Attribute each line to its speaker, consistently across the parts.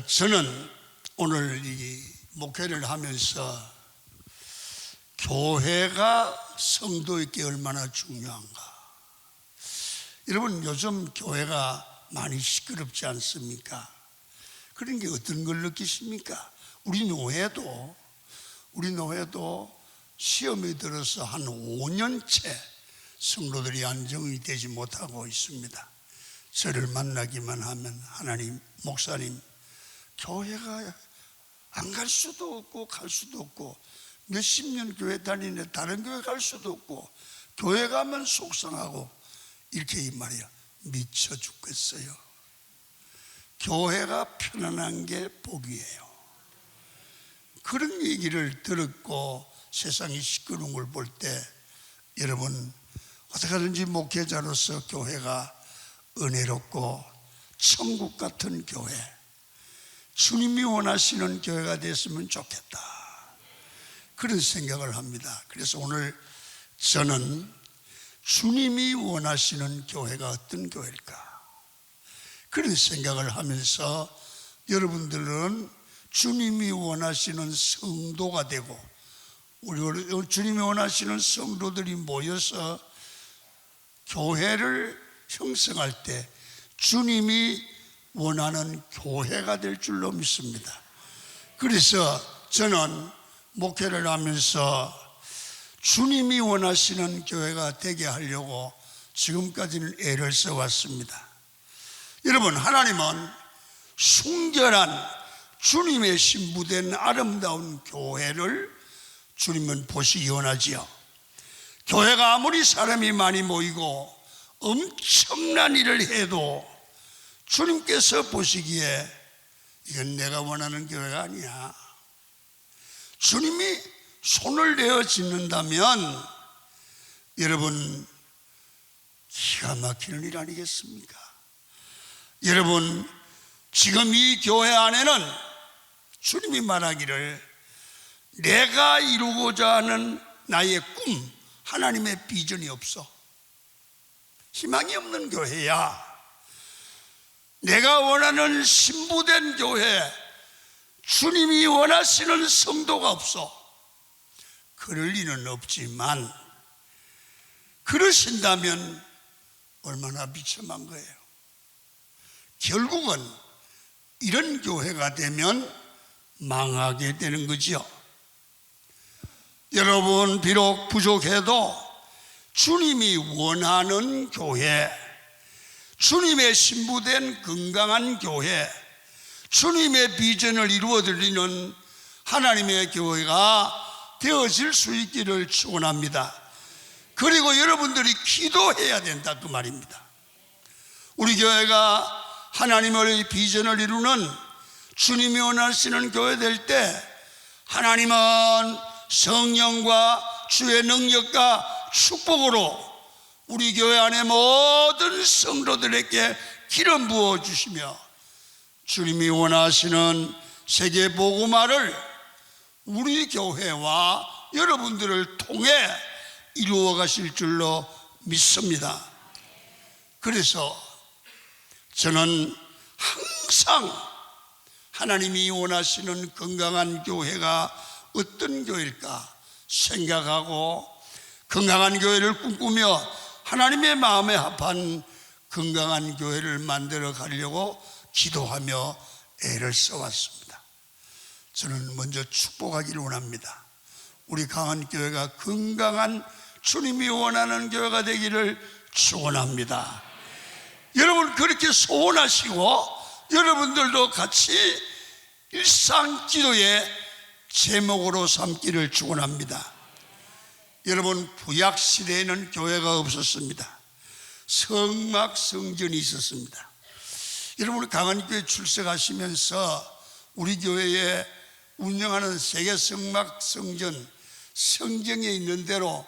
Speaker 1: 저는 오늘 이 목회를 하면서 교회가 성도에게 얼마나 중요한가. 여러분, 요즘 교회가 많이 시끄럽지 않습니까? 그런 게 어떤 걸 느끼십니까? 우리 노회도 시험에 들어서 한 5년째 성도들이 안정이 되지 못하고 있습니다. 저를 만나기만 하면 하나님, 목사님, 교회가 안 갈 수도 없고 갈 수도 없고 몇십 년 교회 다니는데 다른 교회 갈 수도 없고 교회 가면 속상하고 이렇게 이 말이야. 미쳐 죽겠어요. 교회가 편안한 게 복이에요. 그런 얘기를 들었고 세상이 시끄러운 걸 볼 때 여러분, 어떻게 하든지 목회자로서 교회가 은혜롭고 천국 같은 교회, 주님이 원하시는 교회가 됐으면 좋겠다, 그런 생각을 합니다. 그래서 오늘 저는 주님이 원하시는 교회가 어떤 교회일까, 그런 생각을 하면서 여러분들은 주님이 원하시는 성도가 되고 우리 주님이 원하시는 성도들이 모여서 교회를 형성할 때 주님이 원하는 교회가 될 줄로 믿습니다. 그래서 저는 목회를 하면서 주님이 원하시는 교회가 되게 하려고 지금까지는 애를 써왔습니다. 여러분, 하나님은 순결한 주님의 신부된 아름다운 교회를 주님은 보시기 원하지요. 교회가 아무리 사람이 많이 모이고 엄청난 일을 해도 주님께서 보시기에 이건 내가 원하는 교회가 아니야. 주님이 손을 내어 짓는다면 여러분, 기가 막히는 일 아니겠습니까? 여러분, 지금 이 교회 안에는 주님이 말하기를 내가 이루고자 하는 나의 꿈, 하나님의 비전이 없어. 희망이 없는 교회야. 내가 원하는 신부된 교회, 주님이 원하시는 성도가 없어. 그럴 리는 없지만 그러신다면 얼마나 비참한 거예요. 결국은 이런 교회가 되면 망하게 되는 거지요. 여러분, 비록 부족해도 주님이 원하는 교회, 주님의 신부된 건강한 교회, 주님의 비전을 이루어드리는 하나님의 교회가 되어질 수 있기를 축원합니다. 그리고 여러분들이 기도해야 된다, 그 말입니다. 우리 교회가 하나님의 비전을 이루는 주님이 원하시는 교회 될 때 하나님은 성령과 주의 능력과 축복으로 우리 교회 안에 모든 성도들에게 기름 부어주시며 주님이 원하시는 세계 복음화를 우리 교회와 여러분들을 통해 이루어 가실 줄로 믿습니다. 그래서 저는 항상 하나님이 원하시는 건강한 교회가 어떤 교회일까 생각하고 건강한 교회를 꿈꾸며 하나님의 마음에 합한 건강한 교회를 만들어 가려고 기도하며 애를 써왔습니다. 저는 먼저 축복하기를 원합니다. 우리 강한교회가 건강한 주님이 원하는 교회가 되기를 축원합니다. 여러분, 그렇게 소원하시고 여러분들도 같이 일상기도의 제목으로 삼기를 축원합니다. 여러분, 구약시대에는 교회가 없었습니다. 성막성전이 있었습니다. 여러분, 강한교회 출석하시면서 우리 교회에 운영하는 세계 성막성전, 성경에 있는 대로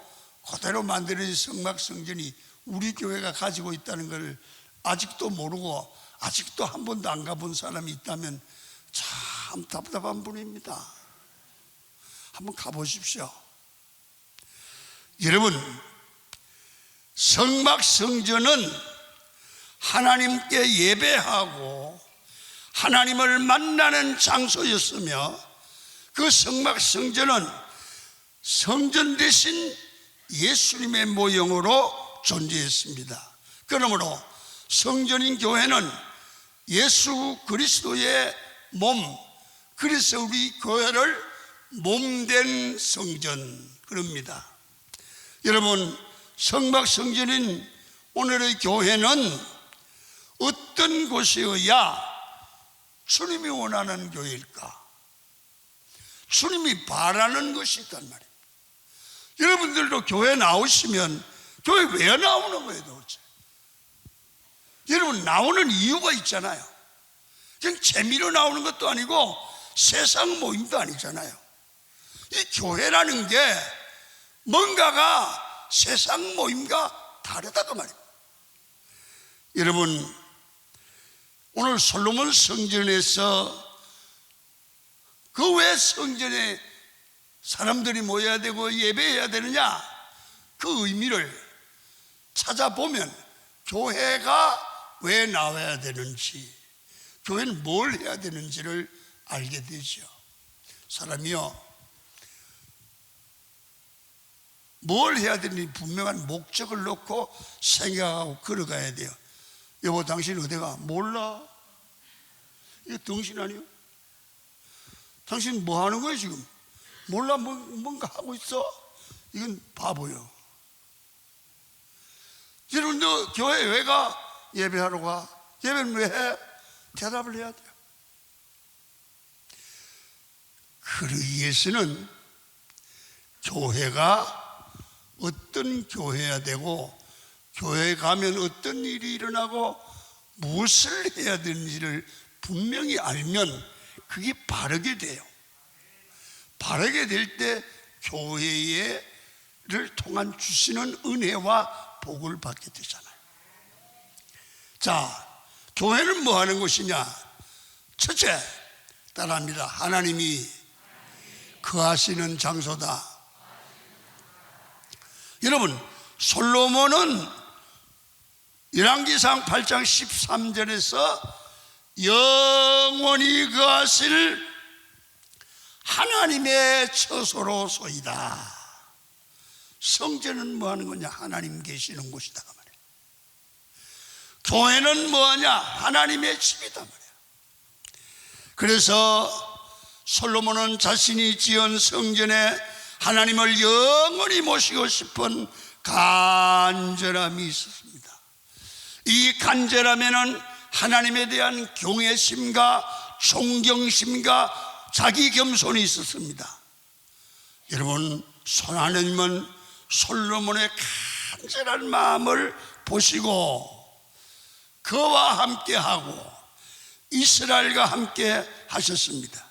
Speaker 1: 그대로 만들어진 성막성전이 우리 교회가 가지고 있다는 걸 아직도 모르고 아직도 한 번도 안 가본 사람이 있다면 참 답답한 분입니다. 한번 가보십시오. 여러분, 성막성전은 하나님께 예배하고 하나님을 만나는 장소였으며 그 성막 성전은 성전 대신 예수님의 모형으로 존재했습니다. 그러므로 성전인 교회는 예수 그리스도의 몸, 그래서 우리 교회를 몸된 성전 그럽니다. 여러분, 성막 성전인 오늘의 교회는 어떤 곳이어야 주님이 원하는 교회일까? 주님이 바라는 것이 있단 말이에요. 여러분들도 교회 나오시면 교회 왜 나오는 거예요 도대체? 여러분, 나오는 이유가 있잖아요. 그냥 재미로 나오는 것도 아니고 세상 모임도 아니잖아요. 이 교회라는 게 뭔가가 세상 모임과 다르다고 말이에요. 여러분, 오늘 솔로몬 성전에서 그 왜 성전에 사람들이 모여야 되고 예배해야 되느냐, 그 의미를 찾아보면 교회가 왜 나와야 되는지, 교회는 뭘 해야 되는지를 알게 되죠. 사람이요, 뭘 해야 되는지 분명한 목적을 놓고 생각하고 걸어가야 돼요. 여보, 당신 어디가? 몰라. 이거 등신 아니요? 당신 뭐 하는 거예요 지금? 몰라. 뭔가 하고 있어? 이건 바보요. 여러분, 너 교회 왜 가? 예배하러 가. 예배는 왜 해? 대답을 해야 돼요. 그러기 위해서는 교회가 어떤 교회야 되고, 교회에 가면 어떤 일이 일어나고 무엇을 해야 되는지를 분명히 알면 그게 바르게 돼요. 바르게 될 때 교회를 통한 주시는 은혜와 복을 받게 되잖아요. 자, 교회는 뭐 하는 곳이냐? 첫째, 따라합니다. 하나님이 거하시는 장소다. 여러분, 솔로몬은 열왕기상 8장 13절에서 영원히 거하실 하나님의 처소로 소이다. 성전은 뭐 하는 거냐? 하나님 계시는 곳이다 말이에요. 교회는 뭐 하냐? 하나님의 집이다 말이에요. 그래서 솔로몬은 자신이 지은 성전에 하나님을 영원히 모시고 싶은 간절함이 있었습니다. 이 간절함에는 하나님에 대한 경외심과 존경심과 자기 겸손이 있었습니다. 여러분, 하나님은 솔로몬의 간절한 마음을 보시고 그와 함께하고 이스라엘과 함께 하셨습니다.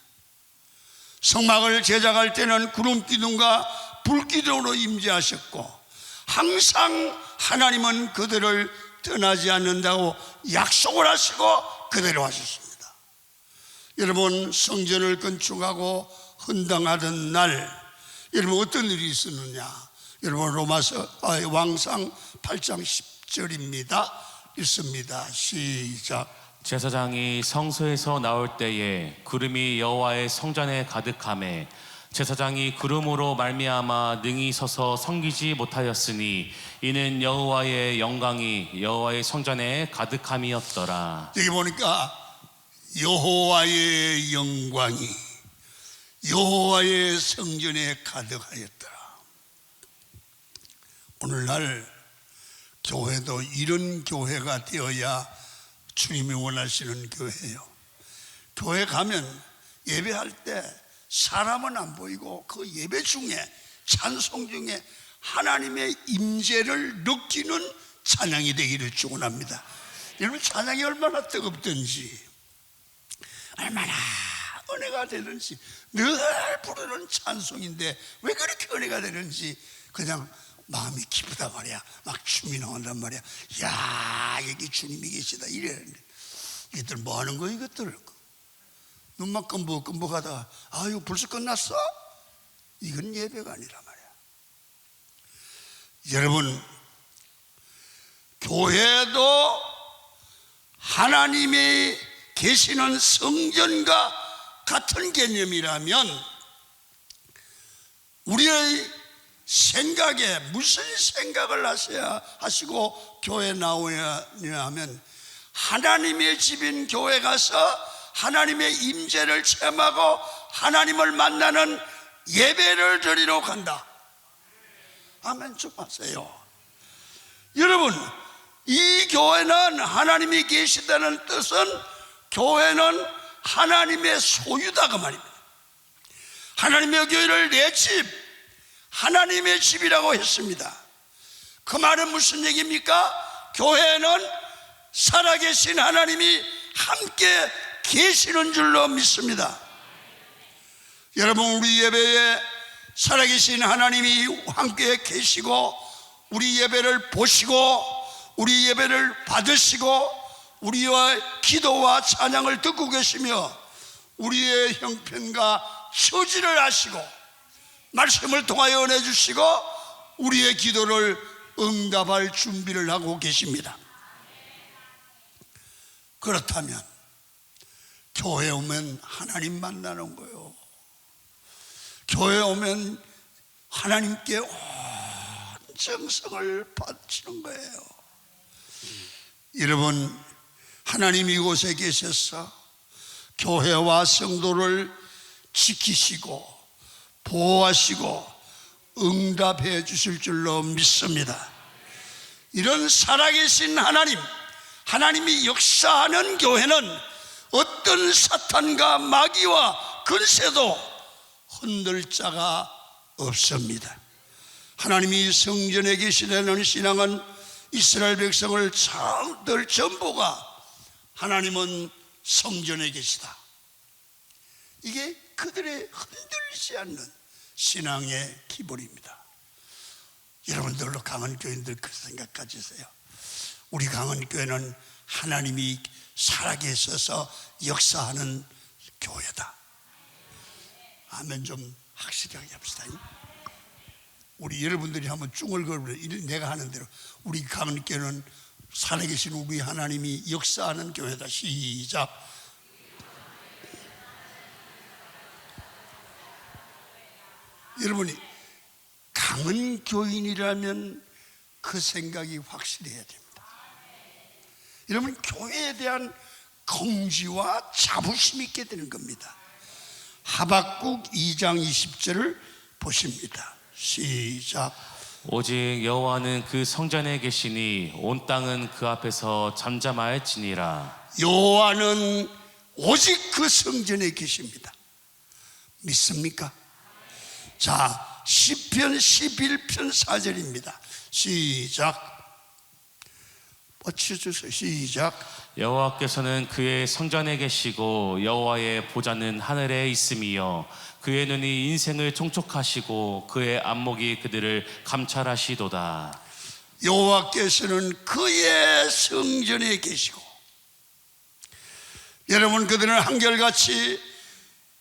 Speaker 1: 성막을 제작할 때는 구름 기둥과 불 기둥으로 임재하셨고, 항상 하나님은 그들을 떠나지 않는다고 약속을 하시고 그대로 하셨습니다. 여러분, 성전을 건축하고 헌당하던 날 여러분 어떤 일이 있었느냐? 여러분, 왕상 8장 10절입니다. 읽습니다. 시작.
Speaker 2: 제사장이 성소에서 나올 때에 구름이 여호와의 성전에 가득하매 제사장이 구름으로 말미암아 능히 서서 섬기지 못하였으니 이는 여호와의 영광이 여호와의 성전에 가득함이었더라.
Speaker 1: 여기 보니까 여호와의 영광이 여호와의 성전에 가득하였더라. 오늘날 교회도 이런 교회가 되어야 주님이 원하시는 교회예요. 교회 가면 예배할 때 사람은 안 보이고 그 예배 중에, 찬송 중에 하나님의 임재를 느끼는 찬양이 되기를 축원합니다. 여러분, 찬양이 얼마나 뜨겁든지, 얼마나 은혜가 되는지, 늘 부르는 찬송인데 왜 그렇게 은혜가 되는지 그냥 마음이 기쁘다 말이야. 막 춤이 나온단 말이야. 야, 여기 주님이 계시다 이랬는데, 이것들 뭐 하는 거야 이것들? 눈만 끔벅끔벅하다 아유 벌써 끝났어? 이건 예배가 아니라 말이야. 여러분, 교회도 하나님이 계시는 성전과 같은 개념이라면 우리의 생각에 무슨 생각을 하시고 교회 나오냐 하면 하나님의 집인 교회 가서 하나님의 임재를 체험하고 하나님을 만나는 예배를 드리러 간다. 아멘 좀 하세요. 여러분, 이 교회는 하나님이 계시다는 뜻은 교회는 하나님의 소유다 그 말입니다. 하나님의 교회를 내 집, 하나님의 집이라고 했습니다. 그 말은 무슨 얘기입니까? 교회는 살아계신 하나님이 함께 계시는 줄로 믿습니다. 여러분, 우리 예배에 살아계신 하나님이 함께 계시고 우리 예배를 보시고 우리 예배를 받으시고 우리의 기도와 찬양을 듣고 계시며 우리의 형편과 처지를 아시고 말씀을 통하여 은혜 주시고 우리의 기도를 응답할 준비를 하고 계십니다. 그렇다면 교회 오면 하나님 만나는 거예요. 교회 오면 하나님께 온 정성을 바치는 거예요. 여러분, 하나님 이곳에 계셔서 교회와 성도를 지키시고 보호하시고 응답해 주실 줄로 믿습니다. 이런 살아계신 하나님, 하나님이 역사하는 교회는 어떤 사탄과 마귀와 근세도 흔들 자가 없습니다. 하나님이 성전에 계시다는 신앙은 이스라엘 백성을 늘 전부가 하나님은 성전에 계시다, 이게 그들의 흔들리지 않는 신앙의 기본입니다. 여러분들로 강원교인들 그 생각 가지세요. 우리 강원교회는 하나님이 살아계셔서 역사하는 교회다. 아멘 좀 확실하게 합시다. 우리 여러분들이 한번 쭝을 걸으려 내가 하는 대로 우리 강원교회는 살아계신 우리 하나님이 역사하는 교회다. 시작. 여러분이 강은 교인이라면 그 생각이 확실해야 됩니다. 여러분, 교회에 대한 긍지와 자부심 있게 되는 겁니다. 하박국 2장 20절을 보십니다. 시작.
Speaker 2: 오직 여호와는 그 성전에 계시니 온 땅은 그 앞에서 잠잠하였지니라.
Speaker 1: 여호와는 오직 그 성전에 계십니다. 믿습니까? 자, 시편 11편 4절입니다. 시작. 맞춰주세요. 시작.
Speaker 2: 여호와께서는 그의 성전에 계시고 여호와의 보좌는 하늘에 있음이요 그의 눈이 인생을 총촉하시고 그의 안목이 그들을 감찰하시도다.
Speaker 1: 여호와께서는 그의 성전에 계시고, 여러분, 그들은 한결같이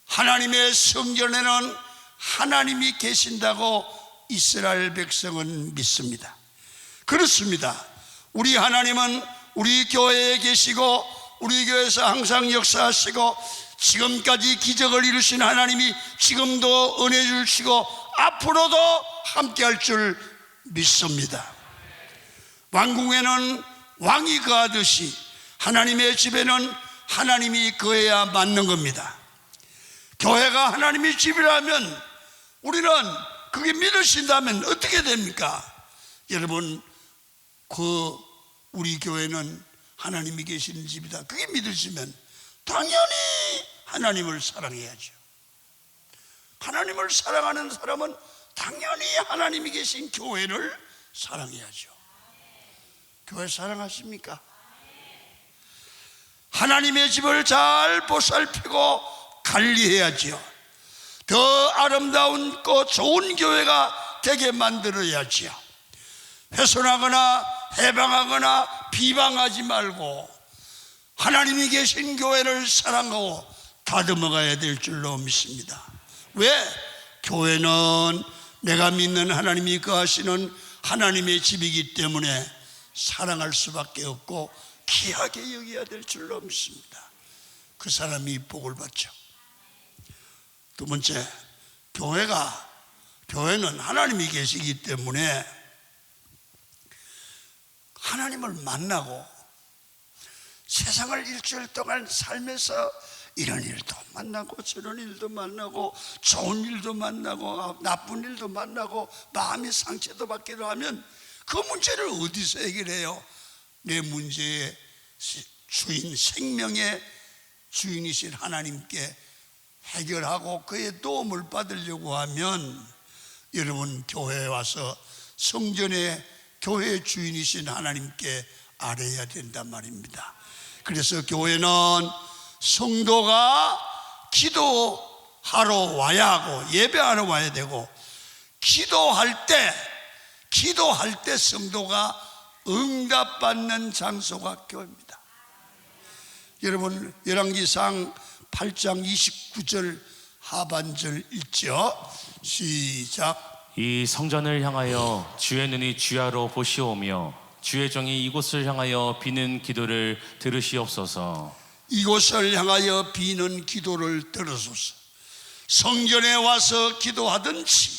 Speaker 1: 하나님의 성전에는 하나님이 계신다고 이스라엘 백성은 믿습니다. 그렇습니다. 우리 하나님은 우리 교회에 계시고 우리 교회에서 항상 역사하시고 지금까지 기적을 이루신 하나님이 지금도 은혜 주시고 앞으로도 함께할 줄 믿습니다. 왕궁에는 왕이 거하듯이 하나님의 집에는 하나님이 거해야 맞는 겁니다. 교회가 하나님의 집이라면 우리는 그게 믿으신다면 어떻게 됩니까? 여러분, 우리 교회는 하나님이 계시는 집이다, 그게 믿으시면 당연히 하나님을 사랑해야죠. 하나님을 사랑하는 사람은 당연히 하나님이 계신 교회를 사랑해야죠. 교회 사랑하십니까? 하나님의 집을 잘 보살피고 관리해야지요. 더 아름다운 좋은 교회가 되게 만들어야지요. 훼손하거나 해방하거나 비방하지 말고 하나님이 계신 교회를 사랑하고 다듬어가야 될 줄로 믿습니다. 왜? 교회는 내가 믿는 하나님이 거하시는 하나님의 집이기 때문에 사랑할 수밖에 없고 귀하게 여겨야 될 줄로 믿습니다. 그 사람이 복을 받죠. 두 번째, 교회는 하나님이 계시기 때문에 하나님을 만나고 세상을 일주일 동안 살면서 이런 일도 만나고 저런 일도 만나고 좋은 일도 만나고 나쁜 일도 만나고 마음의 상처도 받기도 하면 그 문제를 어디서 해결해요? 내 문제의 주인, 생명의 주인이신 하나님께 해결하고 그의 도움을 받으려고 하면 여러분 교회에 와서 성전에 교회의 주인이신 하나님께 아뢰야 된단 말입니다. 그래서 교회는 성도가 기도하러 와야 하고 예배하러 와야 되고 기도할 때 성도가 응답받는 장소가 교회입니다. 여러분 열왕기상 8장 29절 하반절 읽죠. 시작.
Speaker 2: 이 성전을 향하여 주의 눈이 주야로 보시오며 주의 종이 이곳을 향하여 비는 기도를 들으시옵소서.
Speaker 1: 이곳을 향하여 비는 기도를 들으소서. 성전에 와서 기도하든지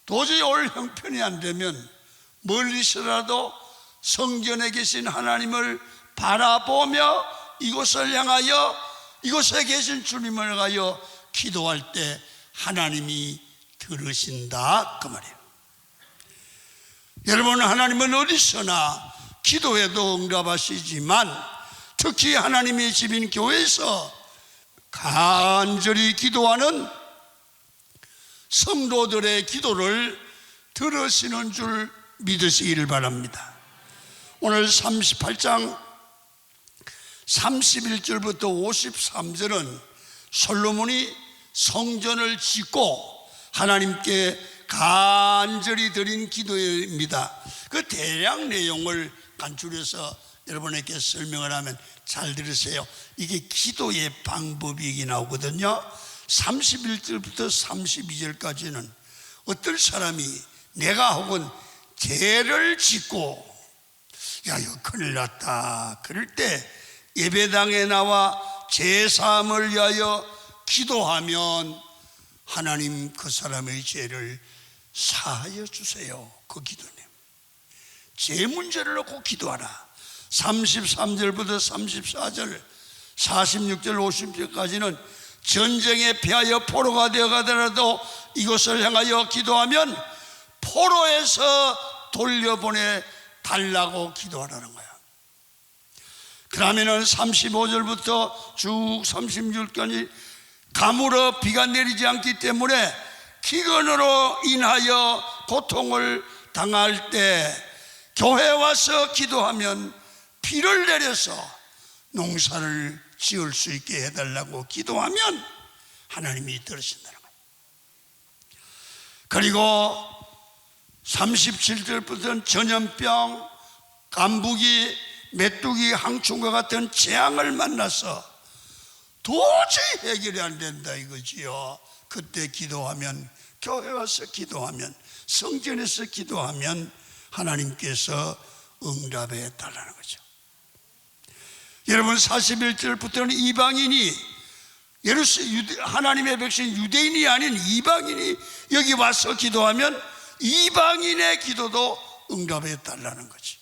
Speaker 1: 도저히 올 형편이 안 되면 멀리서라도 성전에 계신 하나님을 바라보며 이곳을 향하여 이곳에 계신 주님을 향하여 기도할 때 하나님이 들으신다 그 말이에요. 여러분, 하나님은 어디서나 기도해도 응답하시지만 특히 하나님의 집인 교회에서 간절히 기도하는 성도들의 기도를 들으시는 줄 믿으시기를 바랍니다. 오늘 38장 31절부터 53절은 솔로몬이 성전을 짓고 하나님께 간절히 드린 기도입니다. 그 대략 내용을 간추려서 여러분에게 설명을 하면 잘 들으세요. 이게 기도의 방법이 나오거든요. 31절부터 32절까지는 어떤 사람이 내가 혹은 죄를 짓고 야 이거 큰일 났다 그럴 때 예배당에 나와 죄사함을 위하여 기도하면 하나님 그 사람의 죄를 사하여 주세요. 그 기도님 죄 문제를 놓고 기도하라. 33절부터 34절 46절 50절까지는 전쟁에 패하여 포로가 되어 가더라도 이것을 향하여 기도하면 포로에서 돌려보내 달라고 기도하라는 거야. 그러면은 35절부터 쭉 36절까지 가물어 비가 내리지 않기 때문에 기근으로 인하여 고통을 당할 때 교회에 와서 기도하면 비를 내려서 농사를 지을 수 있게 해달라고 기도하면 하나님이 들으신다는 거예요. 그리고 37절부터는 전염병, 간부기, 메뚜기, 항충과 같은 재앙을 만나서 도저히 해결이 안 된다 이거지요. 그때 기도하면, 교회 와서 기도하면, 성전에서 기도하면 하나님께서 응답해 달라는 거죠. 여러분 41절부터는 이방인이 하나님의 백성 유대인이 아닌 이방인이 여기 와서 기도하면 이방인의 기도도 응답해 달라는 거지.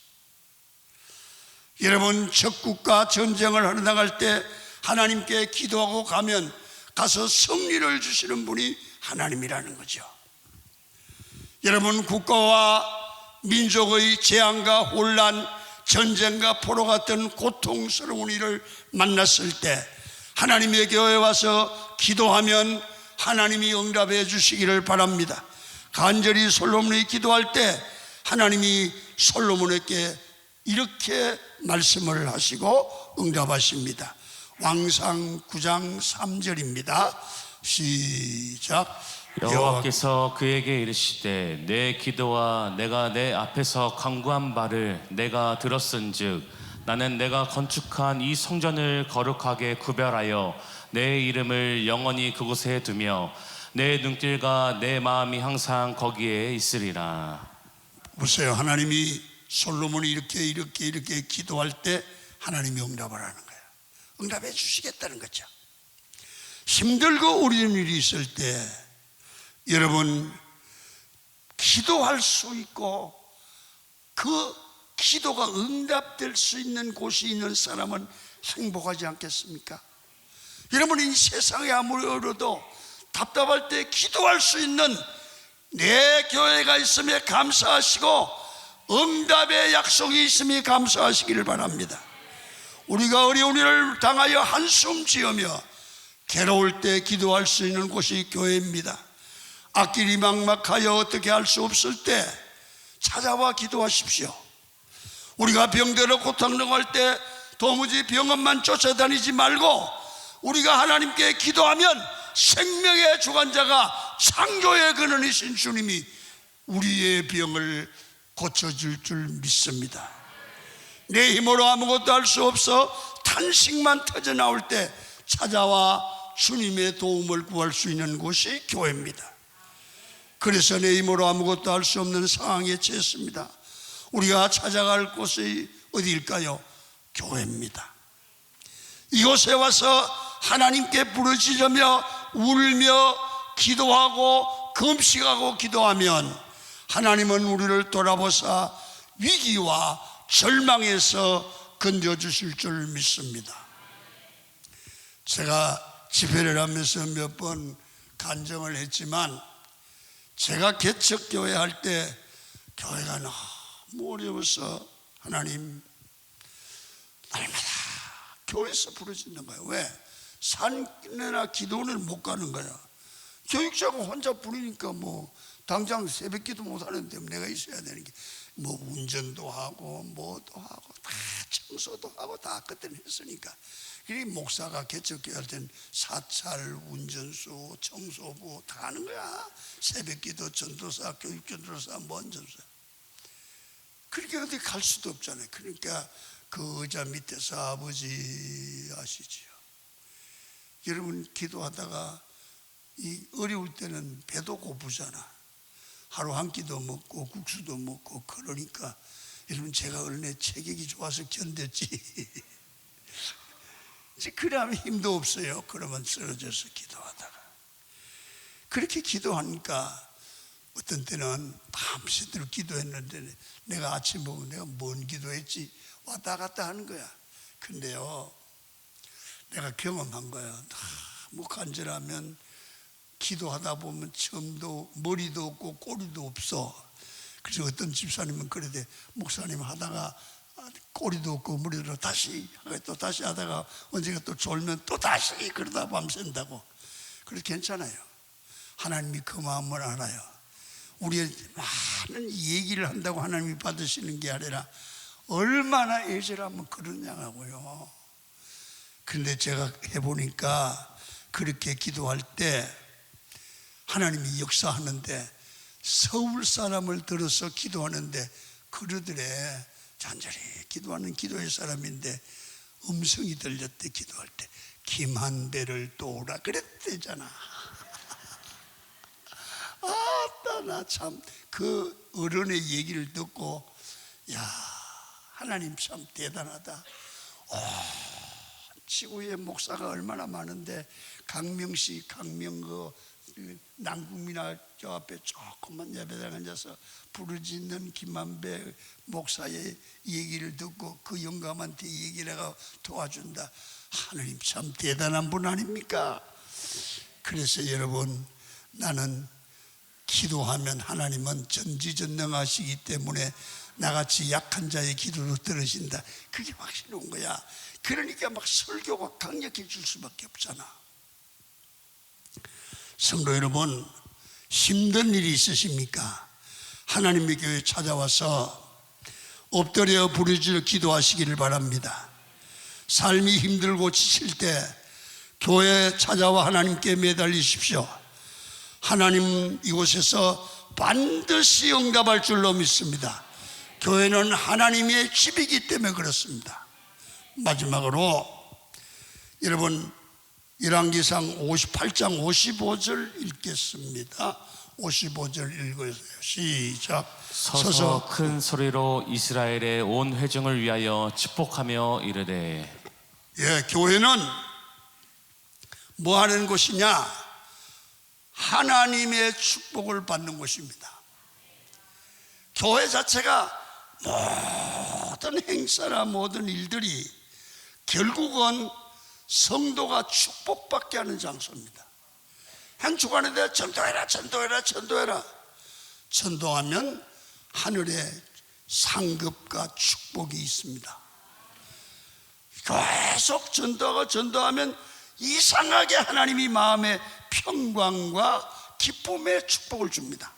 Speaker 1: 여러분 적국과 전쟁을 하러 나갈 때 하나님께 기도하고 가면 가서 승리를 주시는 분이 하나님이라는 거죠. 여러분 국가와 민족의 재앙과 혼란, 전쟁과 포로 같은 고통스러운 일을 만났을 때 하나님의 교회에 와서 기도하면 하나님이 응답해 주시기를 바랍니다. 간절히 솔로몬이 기도할 때 하나님이 솔로몬에게 이렇게 말씀을 하시고 응답하십니다. 왕상 9장 3절입니다 시작.
Speaker 2: 여호와께서 그에게 이르시되 내 기도와 내가 내 앞에서 간구한 바를 내가 들었은즉 나는 내가 건축한 이 성전을 거룩하게 구별하여 내 이름을 영원히 그곳에 두며 내 눈길과 내 마음이 항상 거기에 있으리라.
Speaker 1: 보세요. 하나님이 솔로몬이 이렇게 기도할 때 하나님이 응답을 하는 거예요. 응답해 주시겠다는 거죠. 힘들고 어려운 일이 있을 때 여러분 기도할 수 있고 그 기도가 응답될 수 있는 곳이 있는 사람은 행복하지 않겠습니까? 여러분 이 세상에 아무리 어려도 답답할 때 기도할 수 있는 내 교회가 있음에 감사하시고 응답의 약속이 있음에 감사하시기를 바랍니다. 우리가 어려운 일을 당하여 한숨 지으며 괴로울 때 기도할 수 있는 곳이 교회입니다. 앞길이 막막하여 어떻게 할 수 없을 때 찾아와 기도하십시오. 우리가 병들어 고통당할 때 도무지 병원만 쫓아다니지 말고 우리가 하나님께 기도하면 생명의 주관자가 창조의 근원이신 주님이 우리의 병을 고쳐줄 줄 믿습니다. 내 힘으로 아무것도 할 수 없어 탄식만 터져나올 때 찾아와 주님의 도움을 구할 수 있는 곳이 교회입니다. 그래서 내 힘으로 아무것도 할 수 없는 상황에 처했습니다. 우리가 찾아갈 곳이 어디일까요? 교회입니다. 이곳에 와서 하나님께 부르짖으며 울며 기도하고 금식하고 기도하면 하나님은 우리를 돌아보사 위기와 절망에서 건져주실 줄 믿습니다. 제가 집회를 하면서 몇 번 간증을 했지만 제가 개척교회 할 때 교회가 너무 어려워서 하나님 날마다 교회에서 부르짖는 거예요. 왜? 산내나 기도를 못 가는 거야. 교육자가 혼자 부르니까 뭐 당장 새벽기도 못 하는데 내가 있어야 되는 게 뭐 운전도 하고 뭐도 하고 다 청소도 하고 다 그때는 했으니까. 그리 목사가 개척교회 할 때는 사찰, 운전수, 청소부 다 하는 거야. 새벽기도, 전도사, 교육전도사, 뭔 전도사. 그러니까 어디 갈 수도 없잖아요. 그러니까 그 의자 밑에서 아버지 아시지요. 여러분 기도하다가 이 어려울 때는 배도 고프잖아. 하루 한 끼도 먹고 국수도 먹고 그러니까 여러분 제가 얼마나 체격이 좋아서 견뎠지. 이제 그러면 힘도 없어요. 그러면 쓰러져서 기도하다가 그렇게 기도하니까 어떤 때는 밤새도록 기도했는데 내가 아침 보고 내가 뭔 기도했지 왔다 갔다 하는 거야. 근데요 내가 경험한 거야. 너무 간절하면 기도하다 보면 처음도 머리도 없고 꼬리도 없어. 그래서 어떤 집사님은 그러대. 목사님 하다가 꼬리도 없고 머리도 다시 또 다시 하다가 언젠가 또 졸면 또 다시 그러다 밤샌다고. 그래서 괜찮아요. 하나님이 그 마음을 알아요. 우리의 많은 얘기를 한다고 하나님이 받으시는 게 아니라 얼마나 애절하면 그러냐고요. 그런데 제가 해보니까 그렇게 기도할 때 하나님이 역사하는데 서울 사람을 들어서 기도하는데 그러더래. 잔잔히 기도하는 기도의 사람인데 음성이 들렸대. 기도할 때 김한배를 또 오라 그랬대잖아. 아따 나 참 그 어른의 얘기를 듣고 야 하나님 참 대단하다. 지구에 목사가 얼마나 많은데 강명식, 강명거, 남국민학 저 앞에 조그만 예배당 앉아서 부르짖는 김만배 목사의 얘기를 듣고 그 영감한테 얘기를 하고 도와준다. 하나님 참 대단한 분 아닙니까? 그래서 여러분 나는 기도하면 하나님은 전지전능하시기 때문에 나같이 약한 자의 기도도 들으신다. 그게 확실한 거야. 그러니까 막 설교가 강력해질 수밖에 없잖아. 성도 여러분 힘든 일이 있으십니까? 하나님의 교회에 찾아와서 엎드려 부르짖어 기도하시기를 바랍니다. 삶이 힘들고 지칠 때 교회에 찾아와 하나님께 매달리십시오. 하나님 이곳에서 반드시 응답할 줄로 믿습니다. 교회는 하나님의 집이기 때문에 그렇습니다. 마지막으로 여러분 열왕기상 58장 55절 읽겠습니다. 55절 읽으세요. 시작.
Speaker 2: 서서 큰 소리로 이스라엘의 온 회중을 위하여 축복하며 이르되
Speaker 1: 교회는 뭐 하는 곳이냐? 하나님의 축복을 받는 곳입니다. 교회 자체가 모든 행사나 모든 일들이 결국은 성도가 축복받게 하는 장소입니다. 한 주간에 대해 전도해라, 전도해라, 전도해라. 전도하면 하늘에 상급과 축복이 있습니다. 계속 전도하고 전도하면 이상하게 하나님이 마음에 평강과 기쁨의 축복을 줍니다.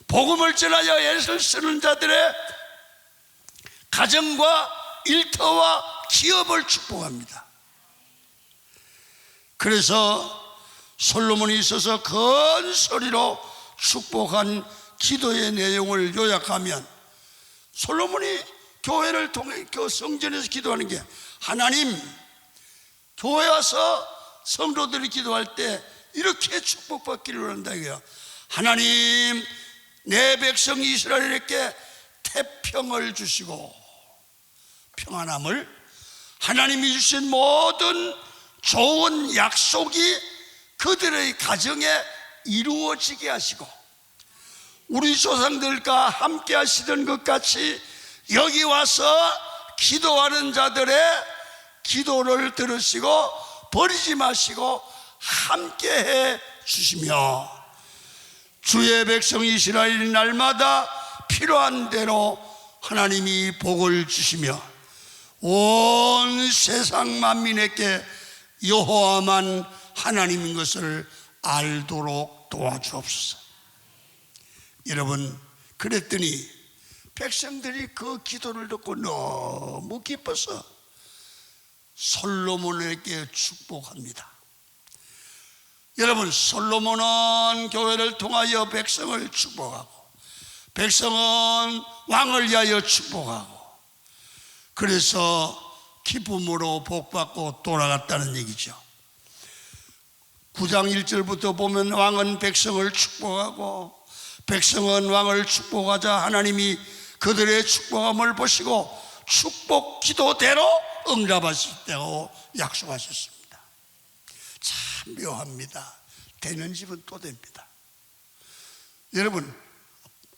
Speaker 1: 복음을 전하여 애를 쓰는 자들의 가정과 일터와 기업을 축복합니다. 그래서 솔로몬이 있어서 큰 소리로 축복한 기도의 내용을 요약하면, 솔로몬이 교회를 통해 성전에서 기도하는 게, 하나님, 교회 와서 성도들이 기도할 때 이렇게 축복받기를 원한다 이거야. 하나님, 내 백성 이스라엘에게 태평을 주시고 평안함을, 하나님이 주신 모든 좋은 약속이 그들의 가정에 이루어지게 하시고, 우리 조상들과 함께 하시던 것 같이 여기 와서 기도하는 자들의 기도를 들으시고 버리지 마시고 함께 해 주시며, 주의 백성 이스라엘 날마다 필요한 대로 하나님이 복을 주시며 온 세상 만민에게 여호와만 하나님인 것을 알도록 도와주옵소서. 여러분, 그랬더니 백성들이 그 기도를 듣고 너무 기뻐서 솔로몬에게 축복합니다. 여러분, 솔로몬은 교회를 통하여 백성을 축복하고, 백성은 왕을 위하여 축복하고, 그래서 기쁨으로 복받고 돌아갔다는 얘기죠. 9장 1절부터 보면 왕은 백성을 축복하고, 백성은 왕을 축복하자 하나님이 그들의 축복함을 보시고 축복 기도대로 응답하시다고 약속하셨습니다. 참 묘합니다. 되는 집은 또 됩니다. 여러분,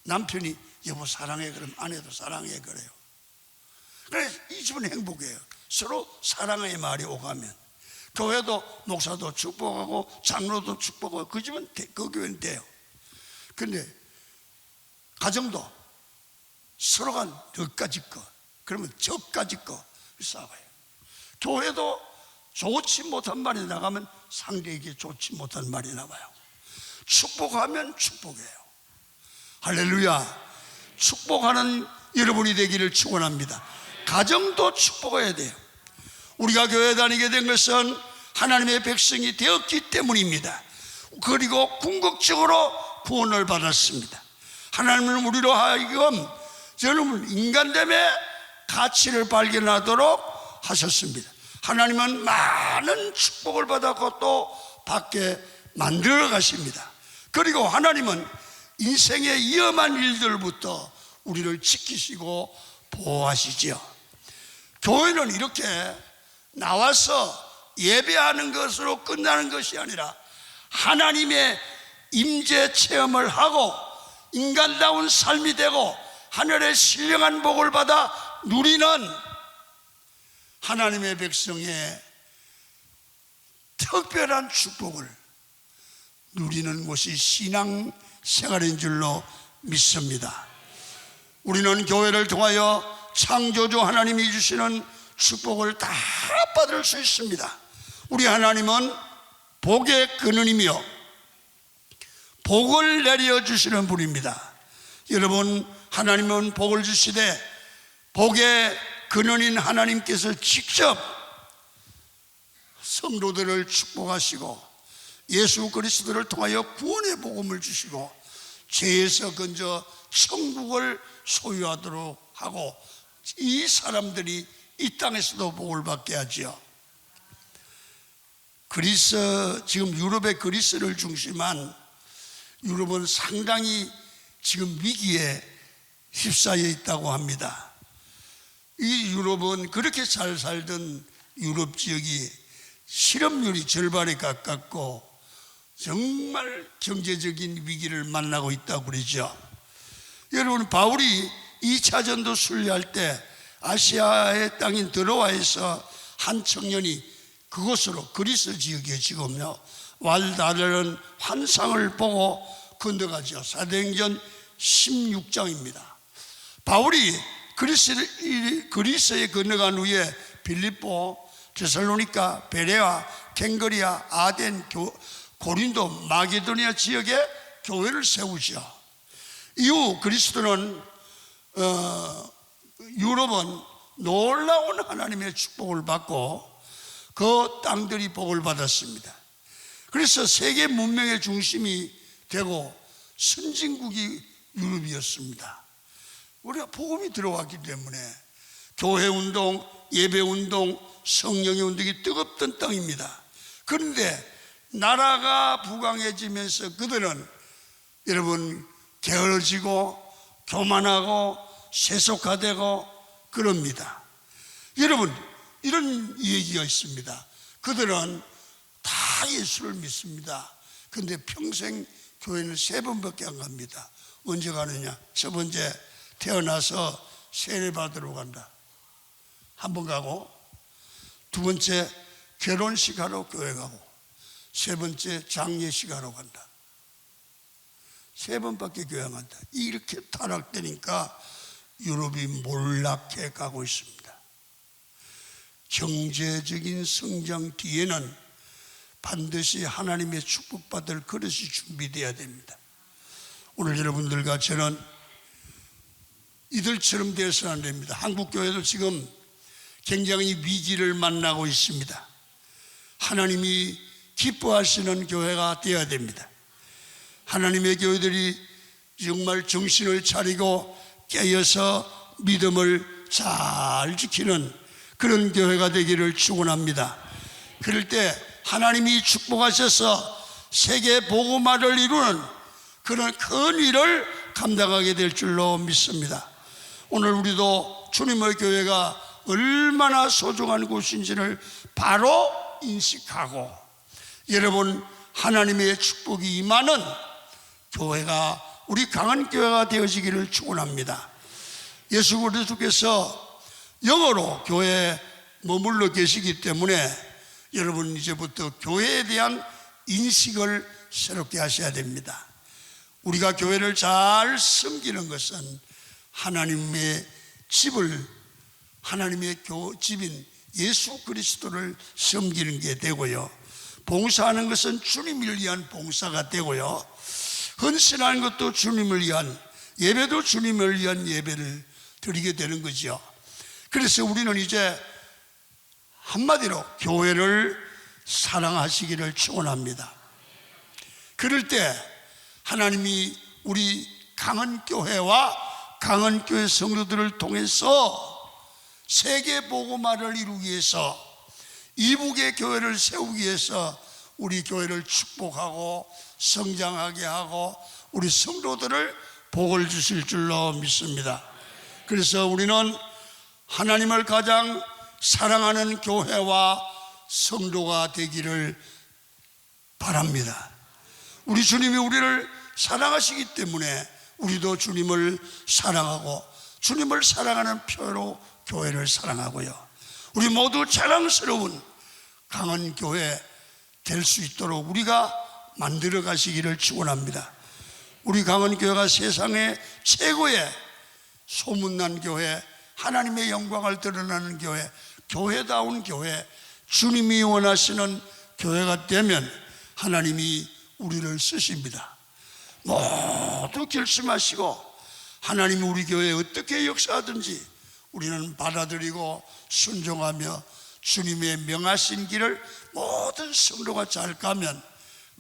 Speaker 1: 남편이 여보 사랑해 그러면 아내도 사랑해 그래요. 그래서 이 집은 행복해요. 서로 사랑의 말이 오가면 교회도 목사도 축복하고 장로도 축복하고 그 집은 그 교회는 돼요. 근데 가정도 서로가 너까지 거 그러면 저까지 거 싸워요. 교회도 좋지 못한 말이 나가면 상대에게 좋지 못한 말이 나와요. 축복하면 축복해요. 할렐루야. 축복하는 여러분이 되기를 축원합니다. 가정도 축복해야 돼요. 우리가 교회 다니게 된 것은 하나님의 백성이 되었기 때문입니다. 그리고 궁극적으로 구원을 받았습니다. 하나님은 우리로 하여금 여러분 인간됨의 가치를 발견하도록 하셨습니다. 하나님은 많은 축복을 받았고 또 받게 만들어 가십니다. 그리고 하나님은 인생의 위험한 일들부터 우리를 지키시고 보호하시지요. 교회는 이렇게 나와서 예배하는 것으로 끝나는 것이 아니라 하나님의 임재 체험을 하고 인간다운 삶이 되고 하늘의 신령한 복을 받아 누리는 하나님의 백성의 특별한 축복을 누리는 것이 신앙 생활인 줄로 믿습니다. 우리는 교회를 통하여 창조주 하나님이 주시는 축복을 다 받을 수 있습니다. 우리 하나님은 복의 근원이며 복을 내려주시는 분입니다. 여러분, 하나님은 복을 주시되 복의 근원인 하나님께서 직접 성도들을 축복하시고 예수 그리스도를 통하여 구원의 복음을 주시고 죄에서 건져 천국을 소유하도록 하고 이 사람들이 이 땅에서도 복을 받게 하지요. 그리스, 지금 유럽의 그리스를 중심한 유럽은 상당히 지금 위기에 휩싸여 있다고 합니다. 이 유럽은 그렇게 잘 살던 유럽 지역이 실업률이 절반에 가깝고 정말 경제적인 위기를 만나고 있다고 그러죠. 여러분, 바울이 2차 전도 순례할 때 아시아의 땅인 드로아에서 한 청년이 그곳으로 그리스 지역에 지금요 왈다르는 환상을 보고 건너가죠. 사도행전 16장입니다. 바울이 그리스에 건너간 후에 빌립보, 데살로니가, 베레아, ken거리아, 아덴, 고린도, 마게도니아 지역에 교회를 세우죠. 이후 그리스도는 유럽은 놀라운 하나님의 축복을 받고 그 땅들이 복을 받았습니다. 그래서 세계 문명의 중심이 되고 선진국이 유럽이었습니다. 우리가 복음이 들어왔기 때문에 교회운동, 예배운동, 성령의 운동이 뜨겁던 땅입니다. 그런데 나라가 부강해지면서 그들은 여러분 게을러지고 교만하고 세속화되고 그럽니다. 여러분, 이런 얘기가 있습니다. 그들은 다 예수를 믿습니다. 근데 평생 교회는 3번밖에 안 갑니다. 언제 가느냐? 첫 번째, 태어나서 세례 받으러 간다. 한 번 가고, 두 번째, 결혼식 하러 교회 가고, 세 번째, 장례식 하러 간다. 3번밖에 교회 안 간다. 이렇게 타락되니까 유럽이 몰락해 가고 있습니다. 경제적인 성장 뒤에는 반드시 하나님의 축복받을 그릇이 준비되어야 됩니다. 오늘 여러분들과 저는 이들처럼 되어서는 안 됩니다. 한국교회도 지금 굉장히 위기를 만나고 있습니다. 하나님이 기뻐하시는 교회가 되어야 됩니다. 하나님의 교회들이 정말 정신을 차리고 깨어서 믿음을 잘 지키는 그런 교회가 되기를 축원합니다. 그럴 때 하나님이 축복하셔서 세계 복음화를 이루는 그런 큰 일을 감당하게 될 줄로 믿습니다. 오늘 우리도 주님의 교회가 얼마나 소중한 곳인지를 바로 인식하고 여러분 하나님의 축복이 임하는 교회가 우리 강한 교회가 되어지기를 축원합니다. 예수 그리스도께서 영어로 교회에 머물러 계시기 때문에 여러분 이제부터 교회에 대한 인식을 새롭게 하셔야 됩니다. 우리가 교회를 잘 섬기는 것은 하나님의 집을 하나님의 집인 예수 그리스도를 섬기는 게 되고요, 봉사하는 것은 주님을 위한 봉사가 되고요, 헌신하는 것도 주님을 위한, 예배도 주님을 위한 예배를 드리게 되는 거죠. 그래서 우리는 이제 한마디로 교회를 사랑하시기를 축원합니다. 그럴 때 하나님이 우리 강한 교회와 강한 교회 성도들을 통해서 세계 복음화를 이루기 위해서 이북의 교회를 세우기 위해서 우리 교회를 축복하고 성장하게 하고 우리 성도들을 복을 주실 줄로 믿습니다. 그래서 우리는 하나님을 가장 사랑하는 교회와 성도가 되기를 바랍니다. 우리 주님이 우리를 사랑하시기 때문에 우리도 주님을 사랑하고 주님을 사랑하는 표로 교회를 사랑하고요, 우리 모두 자랑스러운 강한 교회 될 수 있도록 우리가 만들어 가시기를 축원합니다. 우리 강한 교회가 세상의 최고의 소문난 교회, 하나님의 영광을 드러나는 교회, 교회다운 교회, 주님이 원하시는 교회가 되면 하나님이 우리를 쓰십니다. 모두 결심하시고 하나님이 우리 교회에 어떻게 역사하든지 우리는 받아들이고 순종하며 주님의 명하신 길을 모든 성도가 잘 가면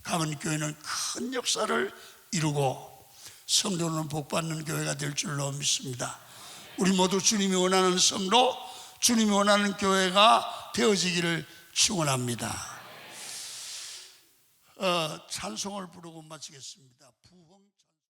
Speaker 1: 강한 교회는 큰 역사를 이루고 성도는 복받는 교회가 될 줄로 믿습니다. 우리 모두 주님이 원하는 성도, 주님이 원하는 교회가 되어지기를 축원합니다. 찬송을 부르고 마치겠습니다.